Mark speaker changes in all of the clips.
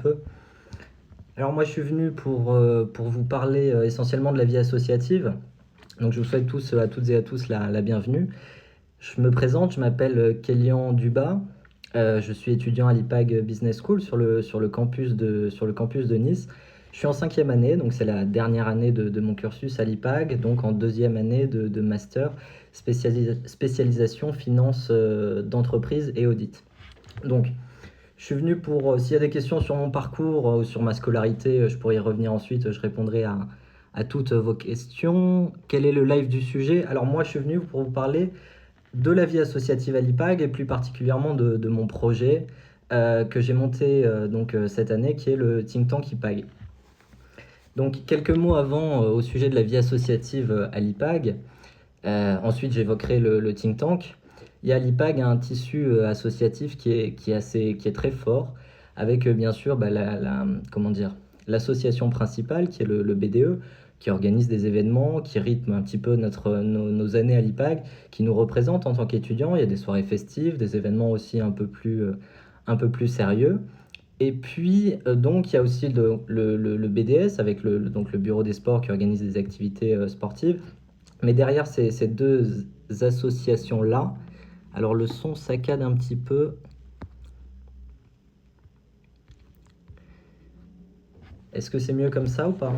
Speaker 1: peu. Alors moi je suis venu pour vous parler essentiellement de la vie associative. Donc je vous souhaite à toutes et à tous la bienvenue. Je me présente, je m'appelle Kélian Dubas. Je suis étudiant à l'IPAG Business School sur le campus de Nice. Je suis en 5e année, donc c'est la dernière année de mon cursus à l'IPAG, donc en 2e année de master spécialisation finance d'entreprise et audit. Donc je suis venu s'il y a des questions sur mon parcours ou sur ma scolarité, je pourrais y revenir ensuite, je répondrai à toutes vos questions. Quel est le live du sujet? Alors moi, je suis venu pour vous parler de la vie associative à l'IPAG et plus particulièrement de mon projet que j'ai monté cette année, qui est le think tank IPAG. Donc quelques mots avant au sujet de la vie associative à l'IPAG. Ensuite, j'évoquerai le think tank. Il y a l'IPAG un tissu associatif qui est très fort, avec bien sûr l'association principale qui est le BDE, qui organise des événements, qui rythme un petit peu nos années à l'IPAG, qui nous représente en tant qu'étudiants. Il y a des soirées festives, des événements aussi un peu plus sérieux. Et puis, donc, il y a aussi le BDS, avec le Bureau des sports qui organise des activités sportives. Mais derrière ces deux associations-là, alors le son saccade un petit peu. Est-ce que c'est mieux comme ça ou pas?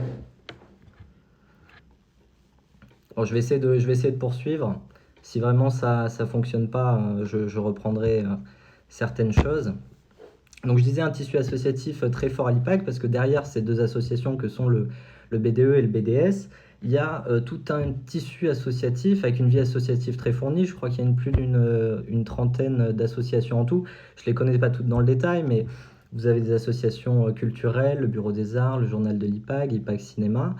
Speaker 1: Bon, je vais essayer de poursuivre. Si vraiment ça fonctionne pas, je reprendrai certaines choses. Donc je disais un tissu associatif très fort à l'IPAG, parce que derrière ces deux associations que sont le BDE et le BDS, il y a tout un tissu associatif avec une vie associative très fournie. Je crois qu'il y a plus d'une trentaine d'associations en tout. Je ne les connais pas toutes dans le détail, mais vous avez des associations culturelles, le Bureau des Arts, le journal de l'IPAG, IPAG Cinéma.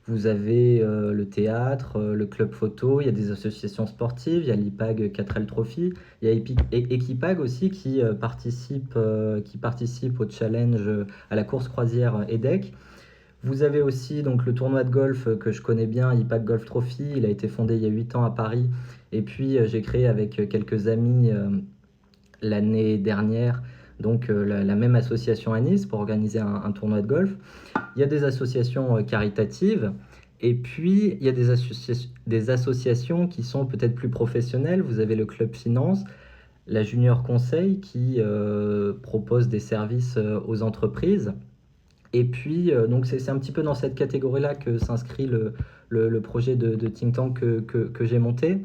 Speaker 1: Vous avez le théâtre, le club photo, il y a des associations sportives, il y a l'IPAG 4L Trophy, il y a Equipag aussi qui participe au challenge à la course croisière EDEC. Vous avez aussi donc le tournoi de golf que je connais bien, IPAG Golf Trophy. Il a été fondé il y a 8 ans à Paris. Et puis j'ai créé avec quelques amis l'année dernière donc la même association à Nice pour organiser un tournoi de golf. Il y a des associations caritatives. Et puis, il y a des associations qui sont peut-être plus professionnelles. Vous avez le Club Finance, la Junior Conseil qui propose des services aux entreprises. Et puis, donc c'est un petit peu dans cette catégorie-là que s'inscrit le projet de think tank que j'ai monté.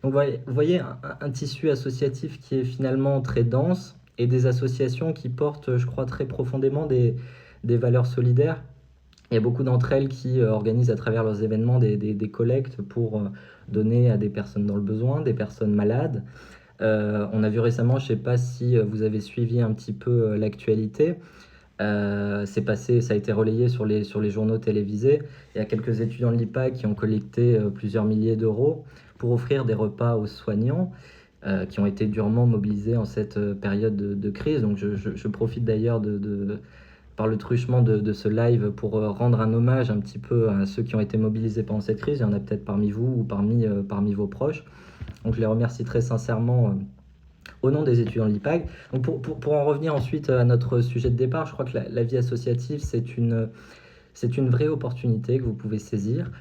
Speaker 1: Donc, vous voyez un tissu associatif qui est finalement très dense et des associations qui portent, je crois, très profondément des valeurs solidaires. Il y a beaucoup d'entre elles qui organisent à travers leurs événements des collectes pour donner à des personnes dans le besoin, des personnes malades. On a vu récemment, je ne sais pas si vous avez suivi un petit peu l'actualité, c'est passé, ça a été relayé sur les journaux télévisés. Il y a quelques étudiants de l'IPAG qui ont collecté plusieurs milliers d'euros pour offrir des repas aux soignants qui ont été durement mobilisés en cette période de crise. Donc je profite d'ailleurs par le truchement de ce live pour rendre un hommage un petit peu à ceux qui ont été mobilisés pendant cette crise. Il y en a peut-être parmi vous ou parmi vos proches. Donc je les remercie très sincèrement au nom des étudiants de l'IPAG. Donc pour en revenir ensuite à notre sujet de départ, je crois que la vie associative, c'est une vraie opportunité que vous pouvez saisir,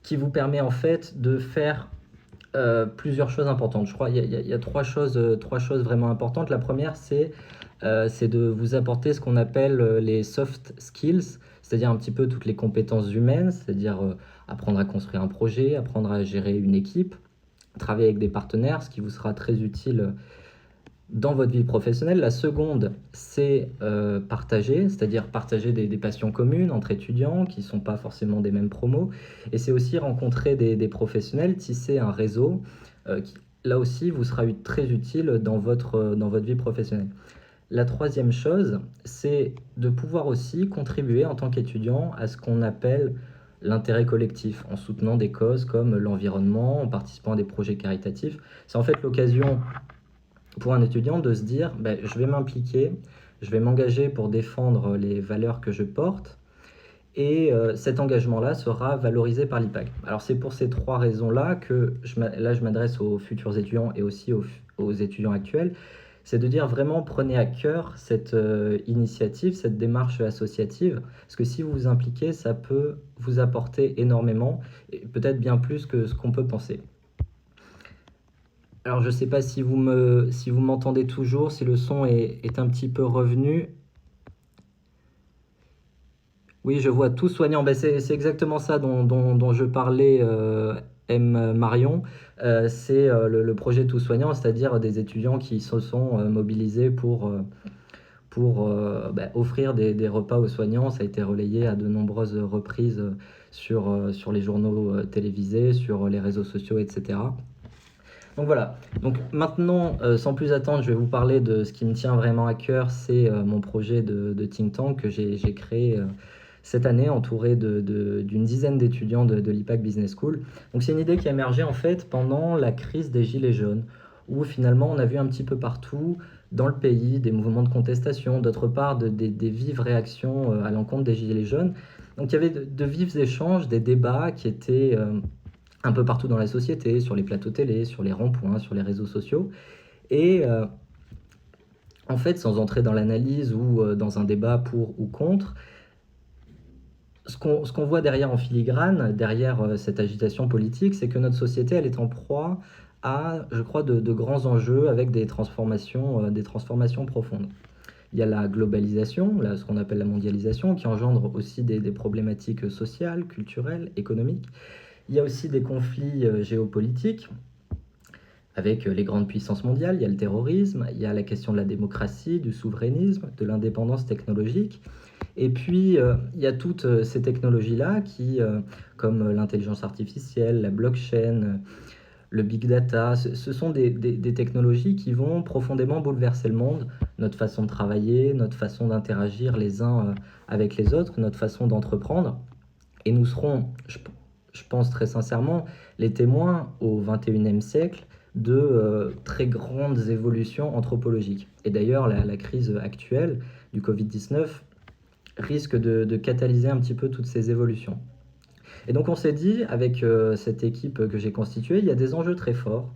Speaker 1: qui vous permet en fait de faire plusieurs choses importantes. Je crois qu'il y a trois choses vraiment importantes. La première, c'est de vous apporter ce qu'on appelle les soft skills, c'est-à-dire un petit peu toutes les compétences humaines, c'est-à-dire apprendre à construire un projet, apprendre à gérer une équipe, travailler avec des partenaires, ce qui vous sera très utile dans votre vie professionnelle. La seconde, c'est partager, c'est-à-dire partager des passions communes entre étudiants qui ne sont pas forcément des mêmes promos. Et c'est aussi rencontrer des professionnels, tisser un réseau qui, là aussi, vous sera très utile dans votre vie professionnelle. La troisième chose, c'est de pouvoir aussi contribuer en tant qu'étudiant à ce qu'on appelle l'intérêt collectif, en soutenant des causes comme l'environnement, en participant à des projets caritatifs. C'est en fait l'occasion pour un étudiant de se dire je vais m'impliquer, je vais m'engager pour défendre les valeurs que je porte, et cet engagement-là sera valorisé par l'IPAG. Alors c'est pour ces trois raisons-là que je m'adresse aux futurs étudiants et aussi aux étudiants actuels. c'est de dire vraiment prenez à cœur cette initiative, cette démarche associative, parce que si vous vous impliquez, ça peut vous apporter énormément, et peut-être bien plus que ce qu'on peut penser. Alors je ne sais pas si si vous m'entendez toujours, si le son est un petit peu revenu. Oui, je vois tout soignant. Ben, c'est exactement ça dont je parlais, M. Marion. C'est le projet Tout soignant, c'est-à-dire des étudiants qui se sont mobilisés pour ben, offrir des repas aux soignants. Ça a été relayé à de nombreuses reprises sur les journaux télévisés, sur les réseaux sociaux, etc. Donc voilà, donc maintenant, sans plus attendre, je vais vous parler de ce qui me tient vraiment à cœur, c'est mon projet de think tank que j'ai créé cette année, entouré d'une dizaine d'étudiants de l'IPAC Business School. Donc c'est une idée qui a émergé en fait pendant la crise des Gilets jaunes, où finalement on a vu un petit peu partout dans le pays des mouvements de contestation, d'autre part des vives réactions à l'encontre des Gilets jaunes. Donc il y avait de vifs échanges, des débats qui étaient un peu partout dans la société, sur les plateaux télé, sur les ronds-points, sur les réseaux sociaux. Et en fait, sans entrer dans l'analyse ou dans un débat pour ou contre, ce qu'on voit derrière en filigrane, derrière cette agitation politique, c'est que notre société, elle est en proie à, je crois, de grands enjeux avec des transformations profondes. Il y a la globalisation, là, ce qu'on appelle la mondialisation, qui engendre aussi des problématiques sociales, culturelles, économiques. Il y a aussi des conflits géopolitiques avec les grandes puissances mondiales. Il y a le terrorisme, il y a la question de la démocratie, du souverainisme, de l'indépendance technologique. Et puis, il y a toutes ces technologies-là qui, comme l'intelligence artificielle, la blockchain, le big data, ce sont des technologies qui vont profondément bouleverser le monde, notre façon de travailler, notre façon d'interagir les uns avec les autres, notre façon d'entreprendre. Et nous serons, je pense très sincèrement, les témoins au XXIe siècle de très grandes évolutions anthropologiques. Et d'ailleurs, la crise actuelle du Covid-19 risque de catalyser un petit peu toutes ces évolutions. Et donc on s'est dit, avec cette équipe que j'ai constituée, il y a des enjeux très forts.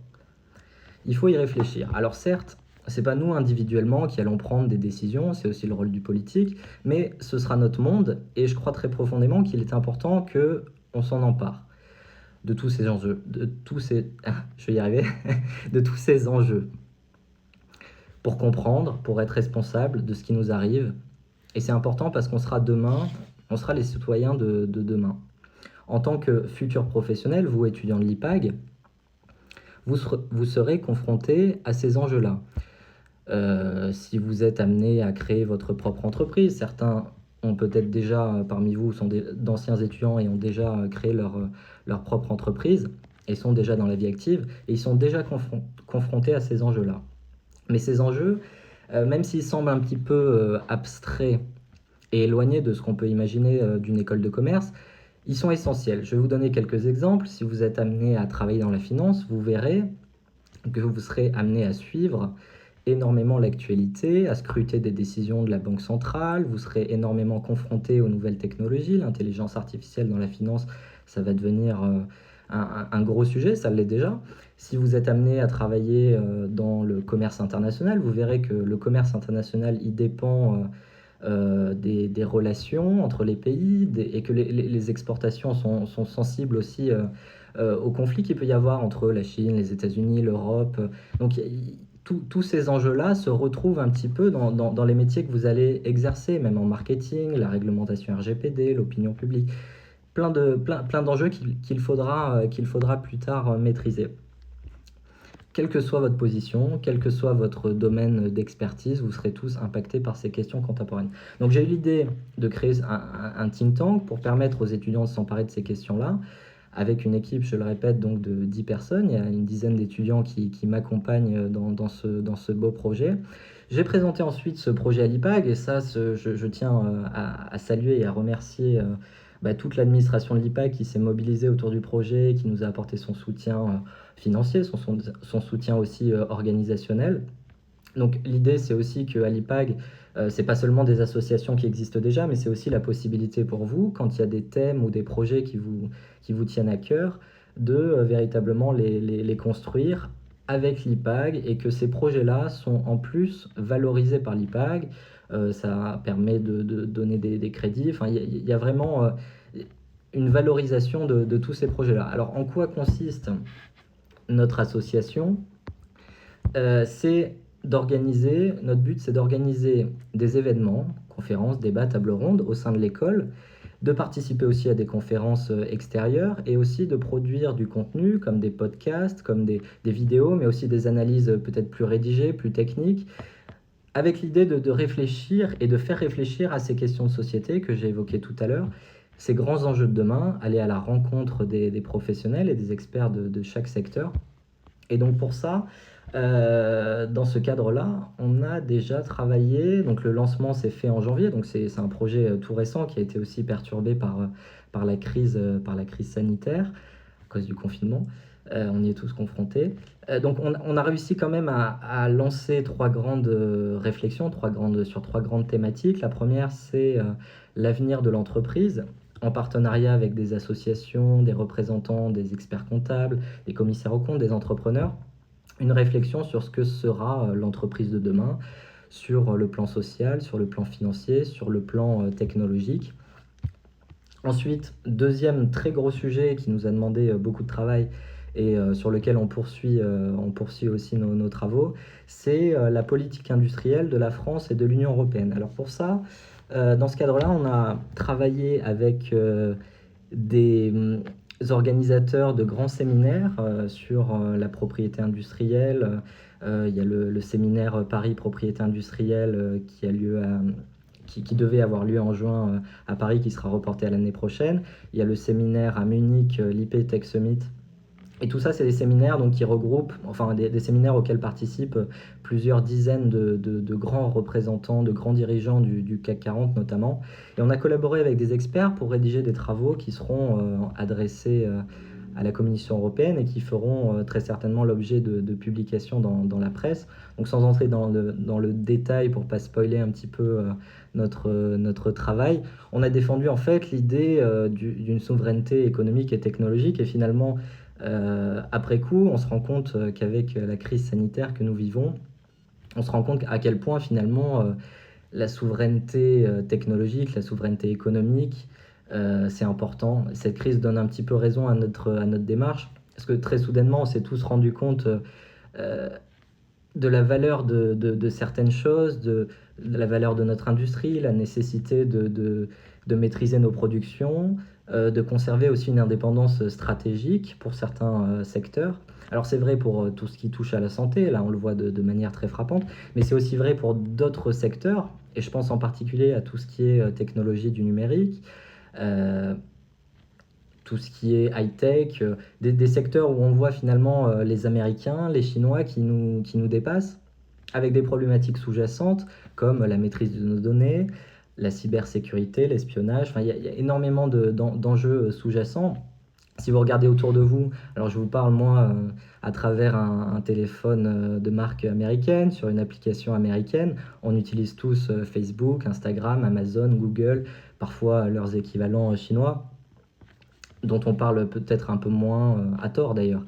Speaker 1: Il faut y réfléchir. Alors certes, c'est pas nous individuellement qui allons prendre des décisions, c'est aussi le rôle du politique, mais ce sera notre monde, et je crois très profondément qu'il est important qu'on s'en empare de tous ces enjeux, je vais y arriver, de tous ces enjeux, pour comprendre, pour être responsable de ce qui nous arrive. Et c'est important parce qu'on sera demain, on sera les citoyens de demain. En tant que futur professionnel, vous étudiants de l'IPAG, vous serez confrontés à ces enjeux-là. Si vous êtes amené à créer votre propre entreprise, certains ont peut-être déjà, parmi vous, sont d'anciens étudiants et ont déjà créé leur propre entreprise et sont déjà dans la vie active, et ils sont déjà confrontés à ces enjeux-là. Mais ces enjeux, même s'ils semblent un petit peu abstraits et éloignés de ce qu'on peut imaginer d'une école de commerce, ils sont essentiels. Je vais vous donner quelques exemples. Si vous êtes amené à travailler dans la finance, vous verrez que vous serez amené à suivre énormément l'actualité, à scruter des décisions de la Banque centrale, vous serez énormément confronté aux nouvelles technologies, l'intelligence artificielle dans la finance, ça va devenir un gros sujet, ça l'est déjà. Si vous êtes amené à travailler dans le commerce international, vous verrez que le commerce international, il dépend des relations entre les pays et que les exportations sont sensibles aussi au conflit qu'il peut y avoir entre la Chine, les États-Unis, l'Europe. Donc tous ces enjeux-là se retrouvent un petit peu dans les métiers que vous allez exercer, même en marketing, la réglementation RGPD, l'opinion publique, plein d'enjeux qu'il faudra plus tard maîtriser. Quelle que soit votre position, quel que soit votre domaine d'expertise, vous serez tous impactés par ces questions contemporaines. Donc j'ai eu l'idée de créer un think tank pour permettre aux étudiants de s'emparer de ces questions-là, avec une équipe, je le répète, donc de 10 personnes. Il y a une dizaine d'étudiants qui m'accompagnent dans ce beau projet. J'ai présenté ensuite ce projet à l'IPAG, et ça, je tiens à saluer et à remercier toute l'administration de l'IPAG qui s'est mobilisée autour du projet, qui nous a apporté son soutien financier, son soutien aussi organisationnel. Donc l'idée, c'est aussi qu'à l'IPAG, c'est pas seulement des associations qui existent déjà, mais c'est aussi la possibilité pour vous, quand il y a des thèmes ou des projets qui vous tiennent à cœur, de véritablement les construire avec l'IPAG et que ces projets-là sont en plus valorisés par l'IPAG. Ça permet de donner des crédits. Enfin, il y a vraiment une valorisation de tous ces projets-là. Alors, en quoi consiste notre association? Notre but, c'est d'organiser des événements, conférences, débats, tables rondes au sein de l'école, de participer aussi à des conférences extérieures et aussi de produire du contenu comme des podcasts, comme des vidéos, mais aussi des analyses peut-être plus rédigées, plus techniques, avec l'idée de réfléchir et de faire réfléchir à ces questions de société que j'ai évoquées tout à l'heure, ces grands enjeux de demain, aller à la rencontre des professionnels et des experts de chaque secteur. Et donc pour ça, dans ce cadre-là, on a déjà travaillé. Donc le lancement s'est fait en janvier, donc c'est un projet tout récent qui a été aussi perturbé par la crise sanitaire à cause du confinement. On y est tous confrontés. Donc on a réussi quand même à lancer trois grandes réflexions, sur trois grandes thématiques. La première, c'est l'avenir de l'entreprise, en partenariat avec des associations, des représentants, des experts comptables, des commissaires aux comptes, des entrepreneurs. Une réflexion sur ce que sera l'entreprise de demain, sur le plan social, sur le plan financier, sur le plan technologique. Ensuite, deuxième très gros sujet qui nous a demandé beaucoup de travail et sur lequel on poursuit aussi nos travaux, c'est la politique industrielle de la France et de l'Union européenne. Alors pour ça, dans ce cadre-là, on a travaillé avec des organisateurs de grands séminaires sur la propriété industrielle. Il y a le séminaire Paris Propriété Industrielle qui a lieu qui devait avoir lieu en juin à Paris, qui sera reporté à l'année prochaine. Il y a le séminaire à Munich, l'IP Tech Summit. Et tout ça, c'est des séminaires donc, qui regroupent, enfin des séminaires auxquels participent plusieurs dizaines de grands représentants, de grands dirigeants du CAC 40 notamment. Et on a collaboré avec des experts pour rédiger des travaux qui seront adressés à la Commission européenne et qui feront très certainement l'objet de publications dans la presse. Donc sans entrer dans le détail pour ne pas spoiler un petit peu notre travail, on a défendu en fait l'idée d'une souveraineté économique et technologique et finalement après coup, on se rend compte qu'avec la crise sanitaire que nous vivons, on se rend compte à quel point finalement la souveraineté technologique, la souveraineté économique, c'est important. Cette crise donne un petit peu raison à notre démarche, parce que très soudainement, on s'est tous rendu compte de la valeur de certaines choses, de la valeur de notre industrie, la nécessité de maîtriser nos productions, de conserver aussi une indépendance stratégique pour certains secteurs. Alors c'est vrai pour tout ce qui touche à la santé, là on le voit de manière très frappante, mais c'est aussi vrai pour d'autres secteurs, et je pense en particulier à tout ce qui est technologie du numérique, tout ce qui est high-tech, des secteurs où on voit finalement les Américains, les Chinois qui nous dépassent, avec des problématiques sous-jacentes comme la maîtrise de nos données, la cybersécurité, l'espionnage. Enfin, il y a énormément d'enjeux sous-jacents. Si vous regardez autour de vous, alors je vous parle moi à travers un téléphone de marque américaine, sur une application américaine, on utilise tous Facebook, Instagram, Amazon, Google, parfois leurs équivalents chinois, dont on parle peut-être un peu moins à tort d'ailleurs.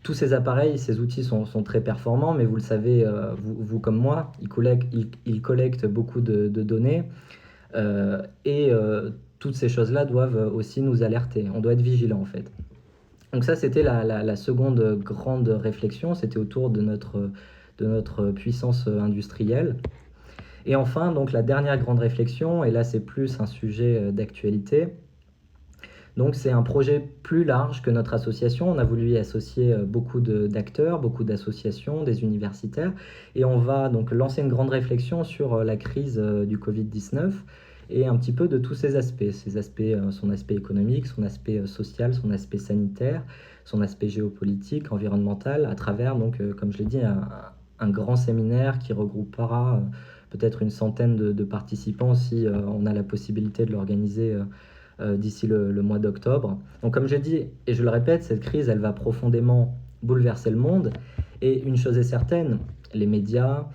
Speaker 1: Tous ces appareils, ces outils sont très performants, mais vous le savez, vous comme moi, ils collectent beaucoup de données et toutes ces choses-là doivent aussi nous alerter. On doit être vigilant en fait. Donc ça, c'était la seconde grande réflexion, c'était autour de notre puissance industrielle. Et enfin, donc la dernière grande réflexion, et là c'est plus un sujet d'actualité. Donc c'est un projet plus large que notre association. On a voulu y associer beaucoup d'acteurs, beaucoup d'associations, des universitaires. Et on va donc lancer une grande réflexion sur la crise du Covid-19 et un petit peu de tous ces aspects. Son aspect économique, son aspect social, son aspect sanitaire, son aspect géopolitique, environnemental, à travers, donc, comme je l'ai dit, un grand séminaire qui regroupera peut-être une centaine de participants si on a la possibilité de l'organiser d'ici le mois d'octobre. Donc comme j'ai dit, et je le répète, cette crise, elle va profondément bouleverser le monde. Et une chose est certaine, les médias,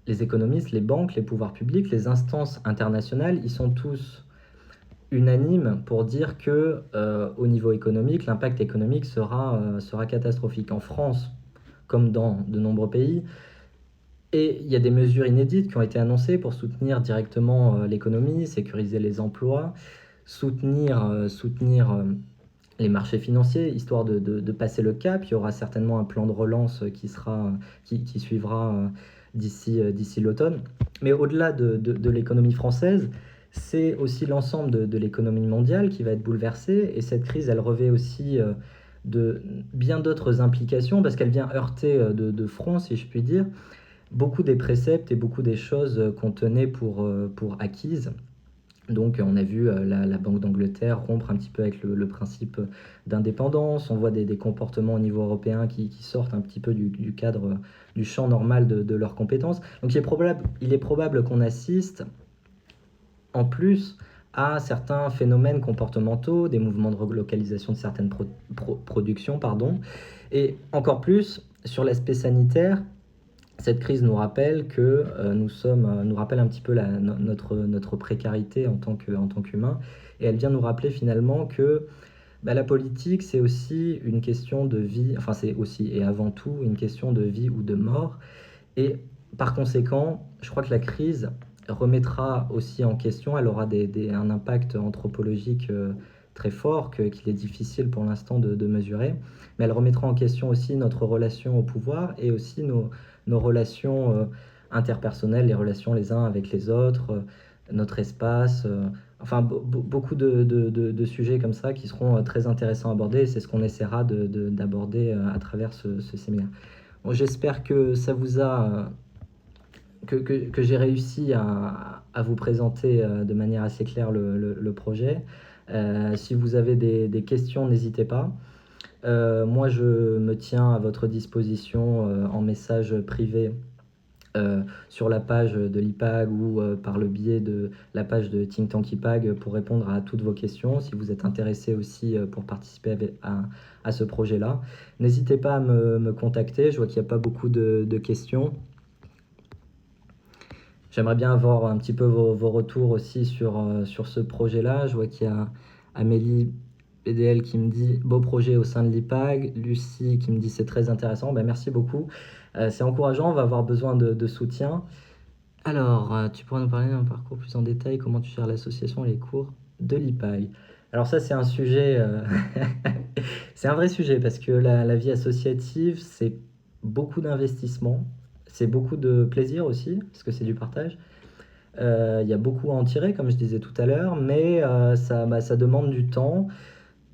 Speaker 1: les économistes, les banques, les pouvoirs publics, les instances internationales, ils sont tous unanimes pour dire que au niveau économique, l'impact économique sera catastrophique. En France, comme dans de nombreux pays. Et il y a des mesures inédites qui ont été annoncées pour soutenir directement l'économie, sécuriser les emplois, soutenir les marchés financiers, histoire de passer le cap. Il y aura certainement un plan de relance qui suivra d'ici l'automne. Mais au-delà de l'économie française, c'est aussi l'ensemble de l'économie mondiale qui va être bouleversée. Et cette crise, elle revêt aussi de bien d'autres implications, parce qu'elle vient heurter de front, si je puis dire, beaucoup des préceptes et beaucoup des choses qu'on tenait pour acquises. Donc on a vu la Banque d'Angleterre rompre un petit peu avec le principe d'indépendance. On voit des comportements au niveau européen qui sortent un petit peu du cadre, du champ normal de leurs compétences. Donc il est probable qu'on assiste en plus à certains phénomènes comportementaux, des mouvements de relocalisation de certaines productions, pardon. Et encore plus, sur l'aspect sanitaire, cette crise nous rappelle que nous rappelle un petit peu notre précarité en tant qu'humain, et elle vient nous rappeler finalement que la politique, c'est aussi une question de vie, enfin c'est aussi et avant tout une question de vie ou de mort. Et par conséquent, je crois que la crise remettra aussi en question, elle aura un impact anthropologique très fort qu'il est difficile pour l'instant de mesurer, mais elle remettra en question aussi notre relation au pouvoir et aussi nos relations interpersonnelles, les relations les uns avec les autres, notre espace, enfin beaucoup de sujets comme ça qui seront très intéressants à aborder, et c'est ce qu'on essaiera d'aborder à travers ce séminaire. Bon, j'espère que ça vous a que j'ai réussi à vous présenter de manière assez claire le projet. Si vous avez des questions, n'hésitez pas. Moi, je me tiens à votre disposition en message privé sur la page de l'IPAG ou par le biais de la page de Think Tank IPAG pour répondre à toutes vos questions. Si vous êtes intéressé aussi pour participer à ce projet-là, n'hésitez pas à me contacter. Je vois qu'il n'y a pas beaucoup de questions. J'aimerais bien avoir un petit peu vos retours aussi sur ce projet-là. Je vois qu'il y a Amélie PDL qui me dit « Beau projet au sein de l'IPAG ». Lucie qui me dit « C'est très intéressant ». Merci beaucoup. C'est encourageant, on va avoir besoin de soutien. Alors, tu pourras nous parler d'un parcours plus en détail, comment tu gères l'association et les cours de l'IPAG. Alors ça, c'est un sujet, c'est un vrai sujet, parce que la vie associative, c'est beaucoup d'investissement, c'est beaucoup de plaisir aussi, parce que c'est du partage. Il y a beaucoup à en tirer, comme je disais tout à l'heure, mais ça demande du temps.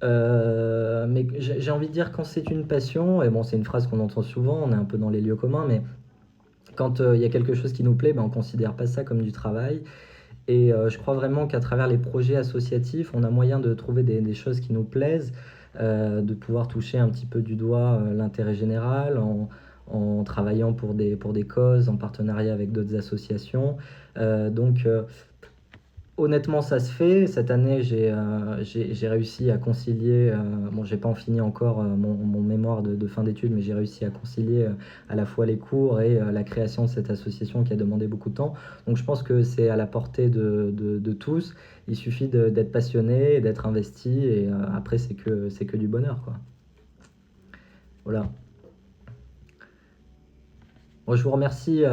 Speaker 1: Mais j'ai envie de dire, quand c'est une passion, et bon, c'est une phrase qu'on entend souvent, on est un peu dans les lieux communs, mais quand il y a quelque chose qui nous plaît, on ne considère pas ça comme du travail. Et je crois vraiment qu'à travers les projets associatifs, on a moyen de trouver des choses qui nous plaisent, de pouvoir toucher un petit peu du doigt l'intérêt général en travaillant pour des causes, en partenariat avec d'autres associations. Donc honnêtement, ça se fait. Cette année, j'ai réussi à concilier, bon, j'ai pas en fini encore mon mémoire de fin d'études, mais j'ai réussi à concilier à la fois les cours et la création de cette association qui a demandé beaucoup de temps. Donc je pense que c'est à la portée de tous. Il suffit d'être passionné, d'être investi, et après c'est que du bonheur, quoi. Voilà. Bon, je vous remercie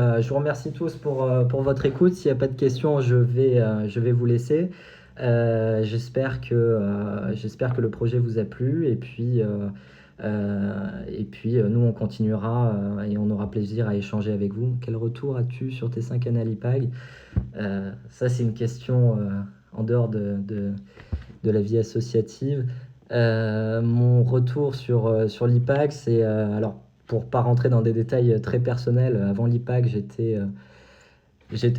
Speaker 1: tous pour votre écoute. S'il n'y a pas de questions, je vais vous laisser. J'espère que le projet vous a plu, et puis nous on continuera et on aura plaisir à échanger avec vous. Quel retour as-tu sur tes 5 années à l'IPAG? Ça, c'est une question en dehors de la vie associative. Mon retour sur l'IPAG, c'est alors, pour pas rentrer dans des détails très personnels, avant l'IPAG, j'étais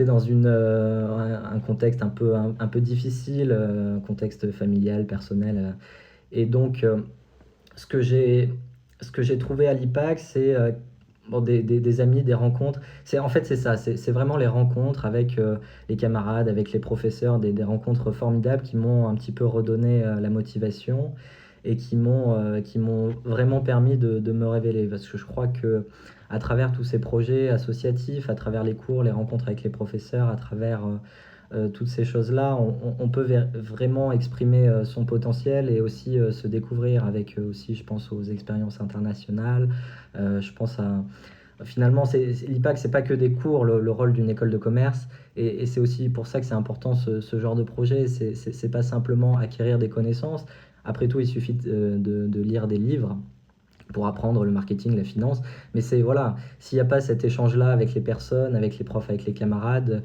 Speaker 1: dans un contexte un peu difficile, un contexte familial, personnel. Et donc, ce que j'ai trouvé à l'IPAG, c'est des amis, des rencontres. En fait, c'est ça, c'est vraiment les rencontres avec les camarades, avec les professeurs, des rencontres formidables qui m'ont un petit peu redonné la motivation, et qui m'ont vraiment permis de me révéler. Parce que je crois que à travers tous ces projets associatifs, à travers les cours, les rencontres avec les professeurs, à travers toutes ces choses-là, on peut vraiment exprimer son potentiel et aussi se découvrir avec aussi, je pense, aux expériences internationales. Je pense à... Finalement, l'IPAC, c'est pas que des cours, le rôle d'une école de commerce, et c'est aussi pour ça que c'est important ce genre de projet. C'est pas simplement acquérir des connaissances. Après tout, il suffit de lire des livres pour apprendre le marketing, la finance. Mais c'est voilà, s'il n'y a pas cet échange-là avec les personnes, avec les profs, avec les camarades,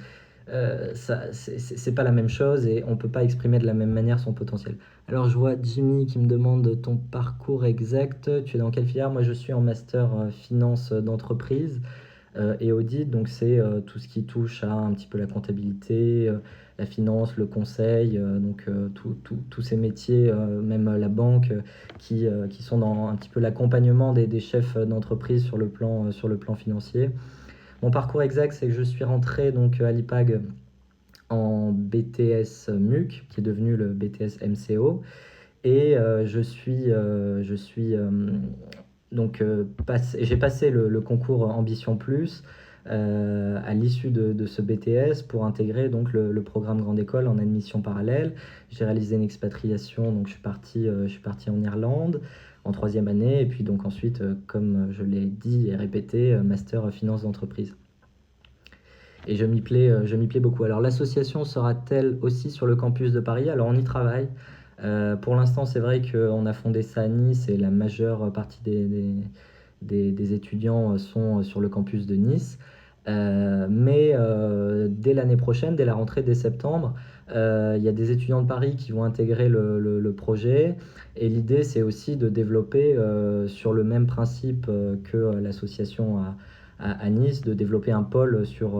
Speaker 1: c'est pas la même chose et on peut pas exprimer de la même manière son potentiel. Alors je vois Jimmy qui me demande ton parcours exact. Tu es dans quelle filière? Moi je suis en master finance d'entreprise et audit, donc c'est tout ce qui touche à un petit peu la comptabilité, la finance, le conseil, tous ces métiers, même la banque, qui sont dans un petit peu l'accompagnement des chefs d'entreprise sur le plan financier. Mon parcours exact, c'est que je suis rentré donc à l'IPAG en BTS MUC, qui est devenu le BTS MCO, et j'ai passé le concours Ambition Plus à l'issue de ce BTS pour intégrer donc le programme Grande École en admission parallèle. J'ai réalisé une expatriation, donc je suis parti en Irlande en troisième année, et puis donc ensuite, comme je l'ai dit et répété, master finance d'entreprise. Et je m'y plais beaucoup. Alors l'association sera-t-elle aussi sur le campus de Paris? Alors on y travaille. Pour l'instant, c'est vrai qu'on a fondé ça à Nice et la majeure partie des étudiants sont sur le campus de Nice. Mais dès l'année prochaine, dès la rentrée, dès septembre, il y a des étudiants de Paris qui vont intégrer le projet. Et l'idée, c'est aussi de développer sur le même principe que l'association à Nice, de développer un pôle sur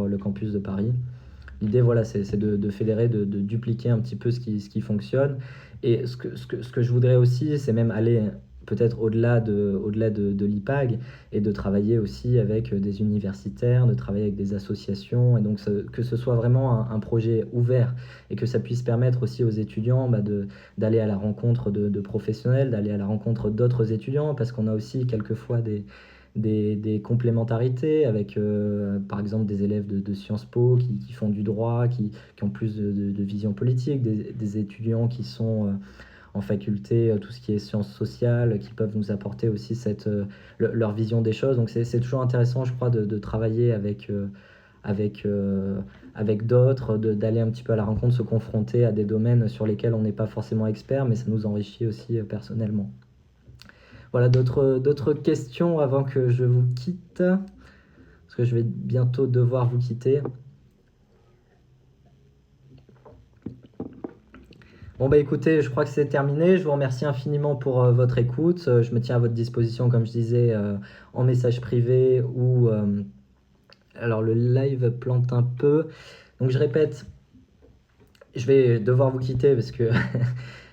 Speaker 1: le campus de Paris. L'idée, voilà, c'est de fédérer, de dupliquer un petit peu ce qui fonctionne. Et ce que je voudrais aussi, c'est même aller peut-être au-delà de l'IPAG et de travailler aussi avec des universitaires, de travailler avec des associations, et donc que ce soit vraiment un projet ouvert et que ça puisse permettre aussi aux étudiants d'aller à la rencontre de professionnels, d'aller à la rencontre d'autres étudiants, parce qu'on a aussi quelquefois des complémentarités avec, par exemple, des élèves de Sciences Po qui font du droit, qui ont plus de vision politique, des étudiants qui sont en faculté, tout ce qui est sciences sociales, qui peuvent nous apporter aussi leur vision des choses. Donc c'est toujours intéressant, je crois, de travailler avec, avec d'autres, d'aller un petit peu à la rencontre, se confronter à des domaines sur lesquels on n'est pas forcément expert, mais ça nous enrichit aussi personnellement. Voilà, d'autres questions avant que je vous quitte, parce que je vais bientôt devoir vous quitter. Bon bah écoutez, je crois que c'est terminé. Je vous remercie infiniment pour votre écoute. Je me tiens à votre disposition, comme je disais, en message privé ou... alors le live plante un peu. Donc je répète, je vais devoir vous quitter parce que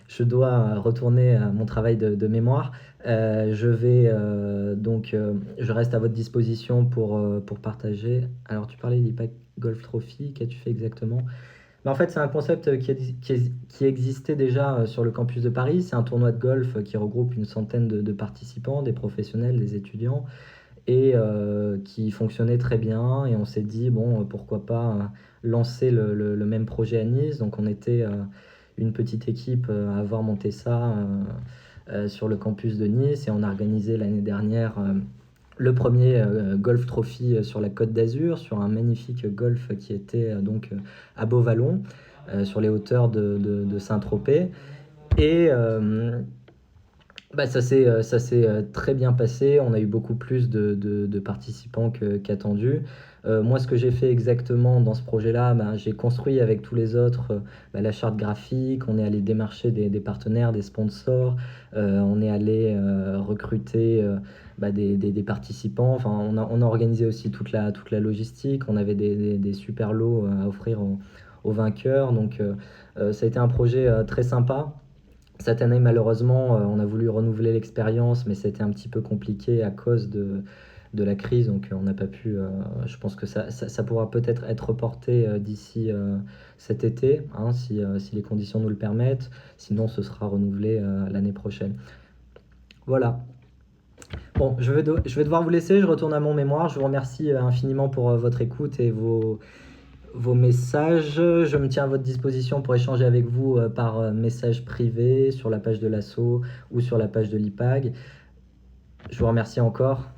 Speaker 1: je dois retourner à mon travail de mémoire. Je reste à votre disposition pour partager. Alors tu parlais d'IPAC Golf Trophy, qu'as-tu fait exactement? Mais en fait, c'est un concept qui existait déjà sur le campus de Paris. C'est un tournoi de golf qui regroupe une centaine de participants, des professionnels, des étudiants, et qui fonctionnait très bien. Et on s'est dit, bon, pourquoi pas lancer le même projet à Nice. Donc on était une petite équipe à avoir monté ça sur le campus de Nice, et on a organisé l'année dernière le premier Golf Trophy sur la Côte d'Azur, sur un magnifique golf qui était à Beauvallon, sur les hauteurs de Saint-Tropez. Et ça s'est très bien passé. On a eu beaucoup plus de participants qu'attendu. Moi, ce que j'ai fait exactement dans ce projet-là, j'ai construit avec tous les autres la charte graphique. On est allé démarcher des partenaires, des sponsors. On est allé recruter des participants. Enfin, on a organisé aussi toute la logistique. On avait des super lots à offrir aux vainqueurs. Donc, ça a été un projet très sympa. Cette année, malheureusement, on a voulu renouveler l'expérience, mais c'était un petit peu compliqué à cause de la crise. Donc, on n'a pas pu. Je pense que ça pourra peut-être être reporté d'ici cet été, hein, si les conditions nous le permettent. Sinon, ce sera renouvelé l'année prochaine. Voilà. Bon, je vais devoir vous laisser. Je retourne à mon mémoire. Je vous remercie infiniment pour votre écoute et vos messages. Je me tiens à votre disposition pour échanger avec vous par message privé sur la page de l'asso ou sur la page de l'IPAG. Je vous remercie encore.